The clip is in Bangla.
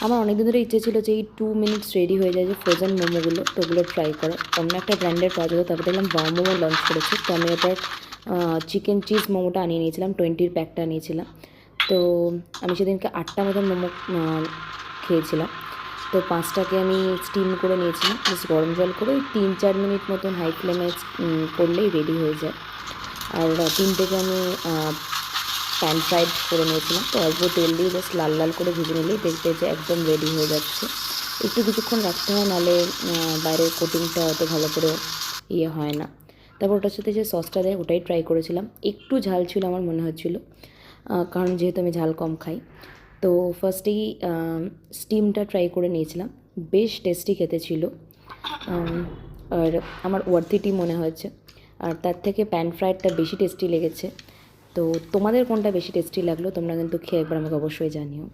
আমার অনেকদিন ধরে ইচ্ছে ছিল যে এই 2 মিনিটস রেডি হয়ে যায় যে ফ্রোজেন মোমোগুলো, তো ওগুলো ট্রাই করার। অন্য একটা ব্র্যান্ডের পাওয়া যেত, তারপর দেখলাম ওয়াও মোমো লঞ্চ করেছে, তো আমি এবার চিকেন চিজ মোমোটা আনিয়ে নিয়েছিলাম, 20-র প্যাকটা নিয়েছিলাম। তো আমি সেদিনকে 8টা মতন মোমো খেয়েছিলাম। তো 5টাকে আমি স্টিম করে নিয়েছিলাম, জাস্ট গরম জল করে 3-4 মিনিট মতন হাই ফ্লেমে করলেই রেডি হয়ে যায়। আর 3টেকে আমি প্যান ফ্রাইড করে নিয়েছিলাম, তো অল্প তেল দিয়ে জাস্ট লাল লাল করে ভেজে নিলেই দেখতে যে একদম রেডি হয়ে যাচ্ছে। একটু কিছুক্ষণ রাখতে হয়, নাহলে বাইরের কোটিংটা অত ভালো করে হয় না। তারপর ওটার সাথে যে সসটা দেয় ওটাই ট্রাই করেছিলাম, একটু ঝাল ছিল আমার মনে হচ্ছিলো, কারণ যেহেতু আমি ঝাল কম খাই। তো ফার্স্টেই স্টিমটা ট্রাই করে নিয়েছিলাম, বেশ টেস্টি খেতে ছিল, আর আমার ওয়ার্থিটই মনে হয়েছে। আর তার থেকে প্যান ফ্রাইডটা বেশি টেস্টি লেগেছে। তো তোমাদের কোনটা বেশি টেস্টি লাগলো তোমরা কিন্তু খেয়ে একবার আমাকে অবশ্যই জানিও।